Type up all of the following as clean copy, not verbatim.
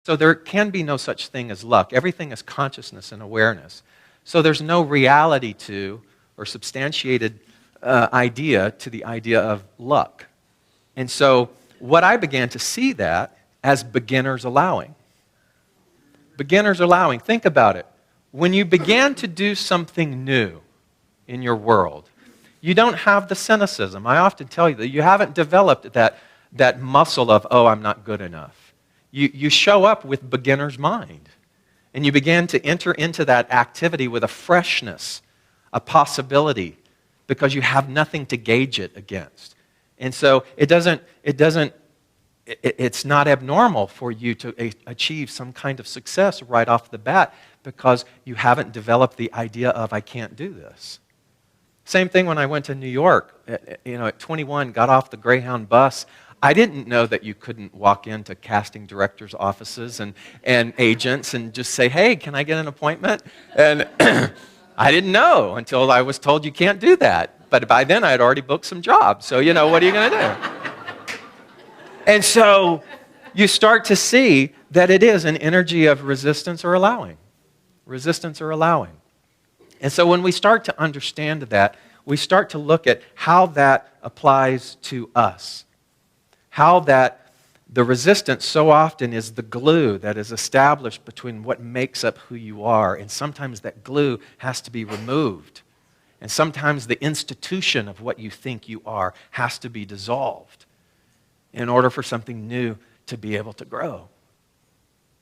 So there can be no such thing as luck. Everything is consciousness and awareness. So there's no reality to or substantiated idea to the idea of luck. And so what I began to see that as beginners allowing. Beginners allowing. Think about it. When you began to do something new in your world, you don't have the cynicism. I often tell you that you haven't developed that muscle of, oh, I'm not good enough. You show up with beginner's mind. And you begin to enter into that activity with a freshness, a possibility, because you have nothing to gauge it against. And so it's not abnormal for you to achieve some kind of success right off the bat because you haven't developed the idea of, I can't do this. Same thing when I went to New York, at 21, got off the Greyhound bus. I didn't know that you couldn't walk into casting directors' offices and agents and just say, hey, can I get an appointment? And I didn't know until I was told you can't do that. But by then, I had already booked some jobs. So, what are you going to do? And so you start to see that it is an energy of resistance or allowing. Resistance or allowing. And so when we start to understand that, we start to look at how that applies to us. How that the resistance so often is the glue that is established between what makes up who you are. And sometimes that glue has to be removed. And sometimes the institution of what you think you are has to be dissolved in order for something new to be able to grow.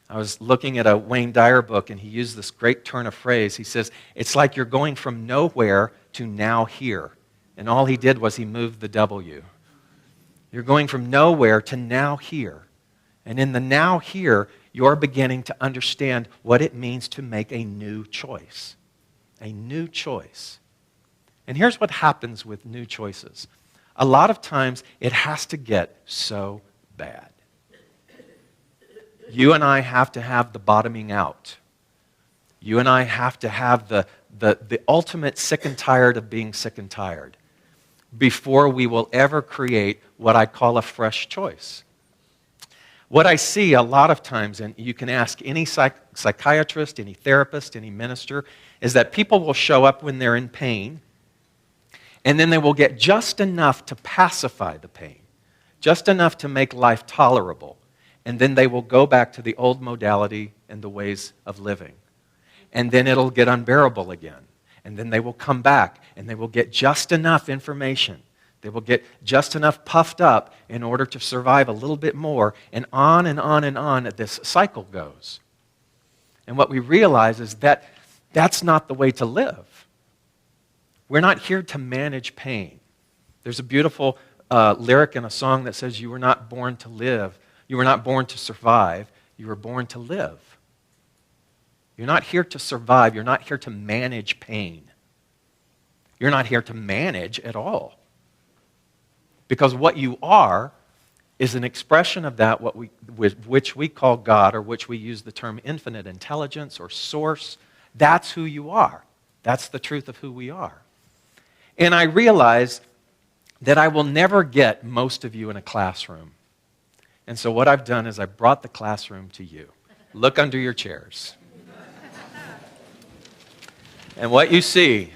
I was looking at a Wayne Dyer book, and he used this great turn of phrase. He says, it's like you're going from nowhere to now here. And all he did was he moved the W. You're going from nowhere to now here. And in the now here, you're beginning to understand what it means to make a new choice. A new choice. And here's what happens with new choices. A lot of times, it has to get so bad. You and I have to have the bottoming out. You and I have to have the ultimate sick and tired of being sick and tired before we will ever create what I call a fresh choice. What I see a lot of times, and you can ask any psychiatrist, any therapist, any minister, is that people will show up when they're in pain, and then they will get just enough to pacify the pain, just enough to make life tolerable, and then they will go back to the old modality and the ways of living. And then it'll get unbearable again. And then they will come back, and they will get just enough information. They will get just enough puffed up in order to survive a little bit more, and on and on and on this cycle goes. And what we realize is that that's not the way to live. We're not here to manage pain. There's a beautiful lyric in a song that says, you were not born to live. You were not born to survive. You were born to live. You're not here to survive. You're not here to manage pain. You're not here to manage at all. Because what you are is an expression of that which we call God, or which we use the term infinite intelligence or source. That's who you are. That's the truth of who we are. And I realize that I will never get most of you in a classroom. And so what I've done is I brought the classroom to you. Look under your chairs. And what you see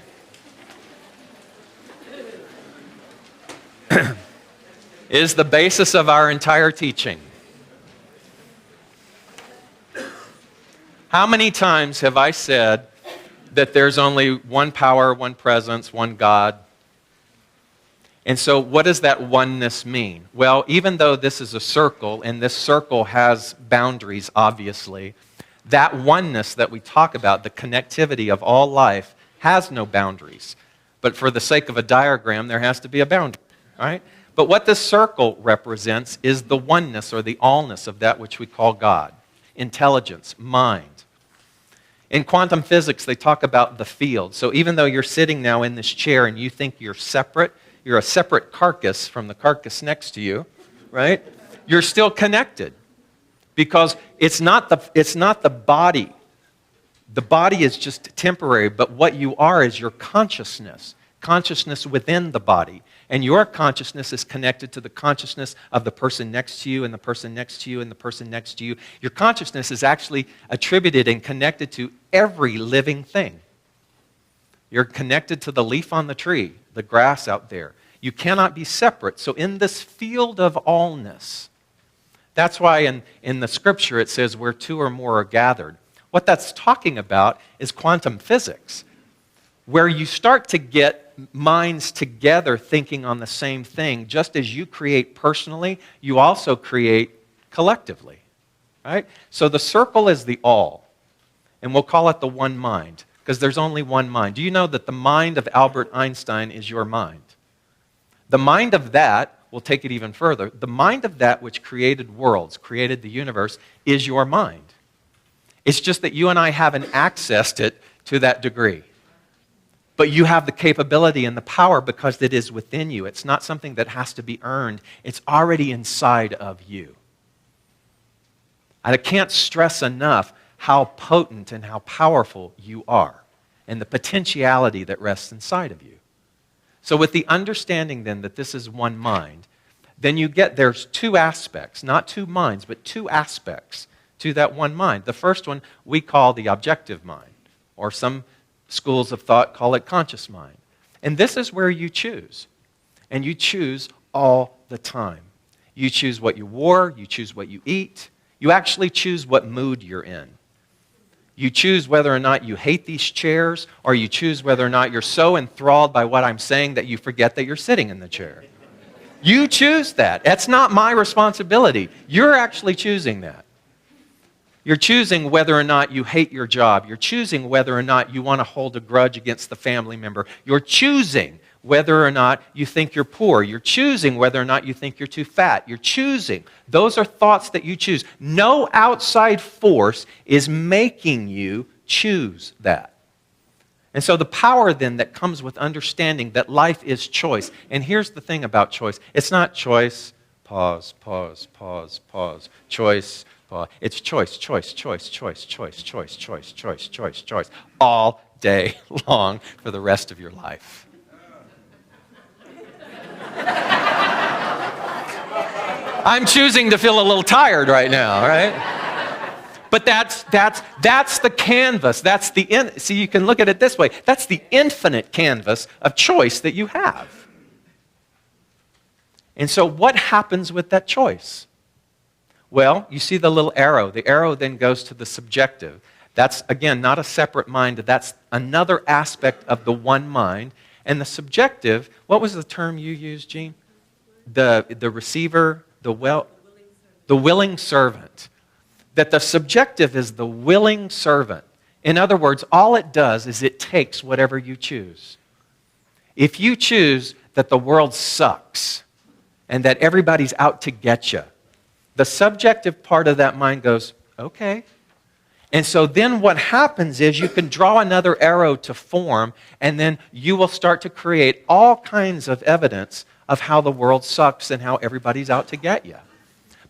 is the basis of our entire teaching. How many times have I said that there's only one power, one presence, one God? And so what does that oneness mean? Well, even though this is a circle, and this circle has boundaries, obviously, that oneness that we talk about, the connectivity of all life, has no boundaries. But for the sake of a diagram, there has to be a boundary, right? But what this circle represents is the oneness or the allness of that which we call God. Intelligence, mind. In quantum physics, they talk about the field. So even though you're sitting now in this chair and you think you're separate, you're a separate carcass from the carcass next to you, right? You're still connected because it's not the body. The body is just temporary, but what you are is your consciousness consciousness within the body. And your consciousness is connected to the consciousness of the person next to you and the person next to you and the person next to you. Your consciousness is actually attributed and connected to every living thing. You're connected to the leaf on the tree, the grass out there. You cannot be separate. So in this field of allness, that's why in the scripture it says where two or more are gathered. What that's talking about is quantum physics, where you start to get minds together thinking on the same thing. Just as you create personally, you also create collectively. Right? So the circle is the all, and we'll call it the one mind, because there's only one mind. Do you know that the mind of Albert Einstein is your mind? The mind of that, we'll take it even further, the mind of that which created worlds, created the universe, is your mind. It's just that you and I haven't accessed it to that degree. But you have the capability and the power because it is within you. It's not something that has to be earned. It's already inside of you. I can't stress enough how potent and how powerful you are and the potentiality that rests inside of you. So with the understanding then that this is one mind, then you get there's two aspects, not two minds, but two aspects to that one mind. The first one we call the objective mind, or some schools of thought call it conscious mind. And this is where you choose. And you choose all the time. You choose what you wore, you choose what you eat, you actually choose what mood you're in. You choose whether or not you hate these chairs, or you choose whether or not you're so enthralled by what I'm saying that you forget that you're sitting in the chair. You choose that. That's not my responsibility. You're actually choosing that. You're choosing whether or not you hate your job. You're choosing whether or not you want to hold a grudge against the family member. You're choosing whether or not you think you're poor. You're choosing whether or not you think you're too fat. You're choosing. Those are thoughts that you choose. No outside force is making you choose that. And so the power then that comes with understanding that life is choice. And here's the thing about choice. It's not choice, pause, pause, pause, pause, choice, pause. It's choice, choice, choice, choice, choice, choice, choice, choice, choice, choice, all day long for the rest of your life. I'm choosing to feel a little tired right now, right? But that's the canvas. See, you can look at it this way. That's the infinite canvas of choice that you have. And so what happens with that choice? Well, you see the little arrow. The arrow then goes to the subjective. That's, again, not a separate mind. That's another aspect of the one mind. And the subjective, what was the term you used, Gene? The receiver, the willing servant. That the subjective is the willing servant. In other words, all it does is it takes whatever you choose. If you choose that the world sucks and that everybody's out to get you, the subjective part of that mind goes, okay. And so then what happens is you can draw another arrow to form, and then you will start to create all kinds of evidence of how the world sucks and how everybody's out to get you.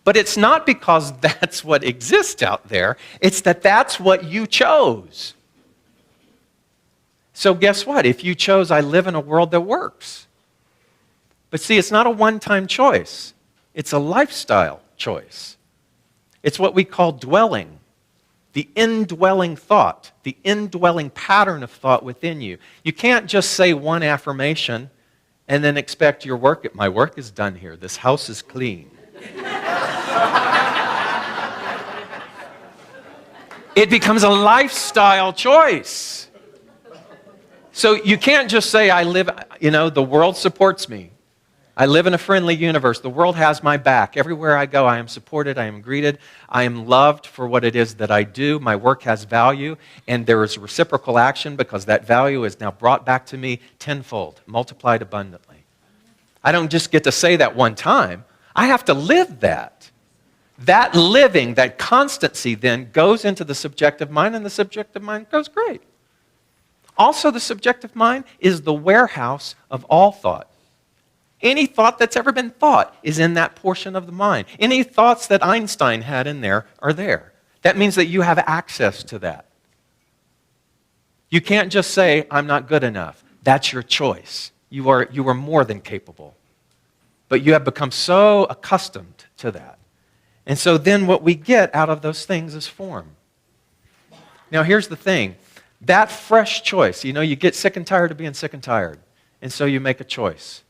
But it's not because that's what exists out there. It's that that's what you chose. So guess what? If you chose, I live in a world that works. But see, it's not a one-time choice. It's a lifestyle choice. It's what we call dwelling. The indwelling thought, the indwelling pattern of thought within you. You can't just say one affirmation and then expect your work. My work is done here. This house is clean. It becomes a lifestyle choice. So you can't just say, I live, the world supports me. I live in a friendly universe. The world has my back. Everywhere I go, I am supported, I am greeted, I am loved for what it is that I do. My work has value, and there is reciprocal action because that value is now brought back to me tenfold, multiplied abundantly. I don't just get to say that one time. I have to live that. That living, that constancy then goes into the subjective mind, and the subjective mind goes, great. Also, the subjective mind is the warehouse of all thought. Any thought that's ever been thought is in that portion of the mind. Any thoughts that Einstein had in there are there. That means that you have access to that. You can't just say, I'm not good enough. That's your choice. You are more than capable. But you have become so accustomed to that. And so then what we get out of those things is form. Now here's the thing. That fresh choice, you get sick and tired of being sick and tired. And so you make a choice.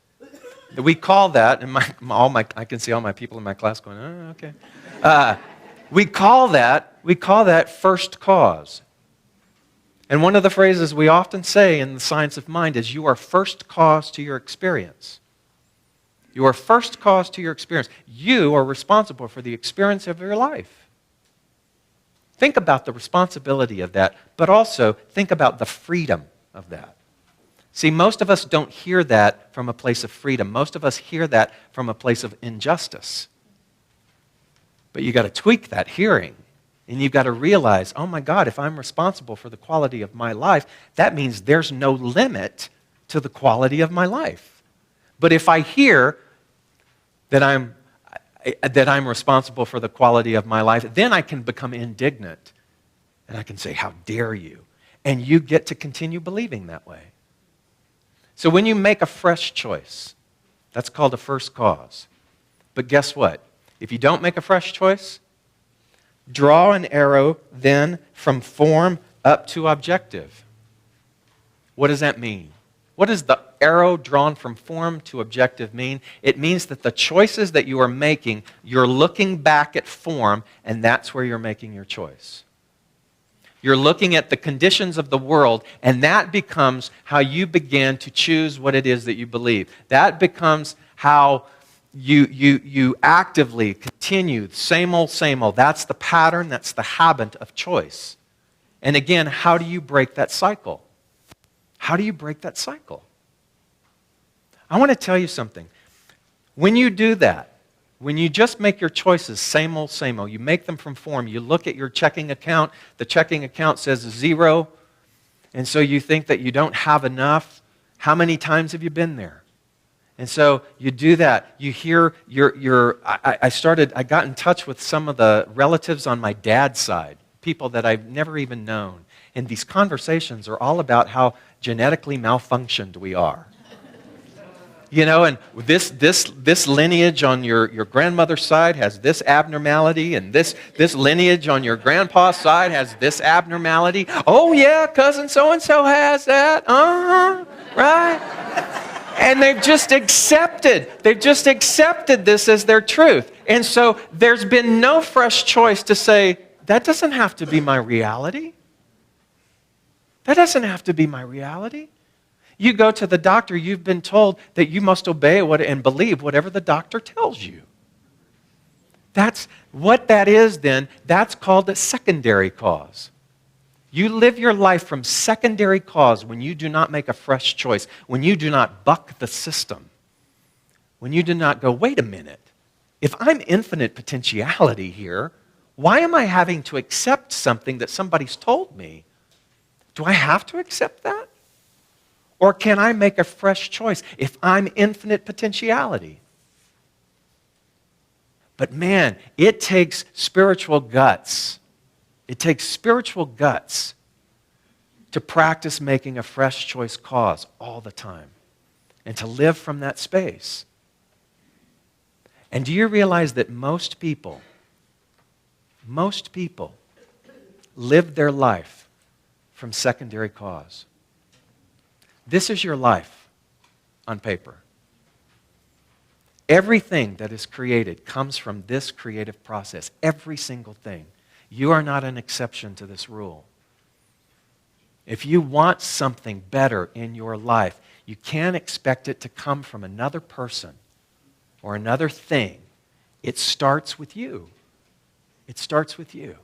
We call that, and I can see all my people in my class going, oh, okay. We call that first cause. And one of the phrases we often say in the science of mind is, you are first cause to your experience. You are first cause to your experience. You are responsible for the experience of your life. Think about the responsibility of that, but also think about the freedom of that. See, most of us don't hear that from a place of freedom. Most of us hear that from a place of injustice. But you've got to tweak that hearing. And you've got to realize, oh my God, if I'm responsible for the quality of my life, that means there's no limit to the quality of my life. But if I hear that I'm responsible for the quality of my life, then I can become indignant. And I can say, how dare you? And you get to continue believing that way. So when you make a fresh choice, that's called a first cause. But guess what? If you don't make a fresh choice, draw an arrow then from form up to objective. What does that mean? What does the arrow drawn from form to objective mean? It means that the choices that you are making, you're looking back at form, and that's where you're making your choice. You're looking at the conditions of the world, and that becomes how you begin to choose what it is that you believe. That becomes how you actively continue, same old, same old. That's the pattern, that's the habit of choice. And again, how do you break that cycle? How do you break that cycle? I want to tell you something. When you do that, when you just make your choices same old, you make them from form, you look at your checking account, the checking account says 0, and so you think that you don't have enough. How many times have you been there? And so you do that. You hear I got in touch with some of the relatives on my dad's side, people that I've never even known. And these conversations are all about how genetically malfunctioned we are. And this lineage on your grandmother's side has this abnormality, and this lineage on your grandpa's side has this abnormality. Oh yeah, cousin so-and-so has that. Right? And they've just accepted this as their truth. And so there's been no fresh choice to say, that doesn't have to be my reality. That doesn't have to be my reality. You go to the doctor, you've been told that you must obey and believe whatever the doctor tells you. That's what that is then. That's called a secondary cause. You live your life from secondary cause when you do not make a fresh choice, when you do not buck the system, when you do not go, wait a minute, if I'm infinite potentiality here, why am I having to accept something that somebody's told me? Do I have to accept that? Or can I make a fresh choice if I'm infinite potentiality? But man, it takes spiritual guts. It takes spiritual guts to practice making a fresh choice cause all the time and to live from that space. And do you realize that most people live their life from secondary cause? This is your life on paper. Everything that is created comes from this creative process. Every single thing. You are not an exception to this rule. If you want something better in your life, you can't expect it to come from another person or another thing. It starts with you. It starts with you.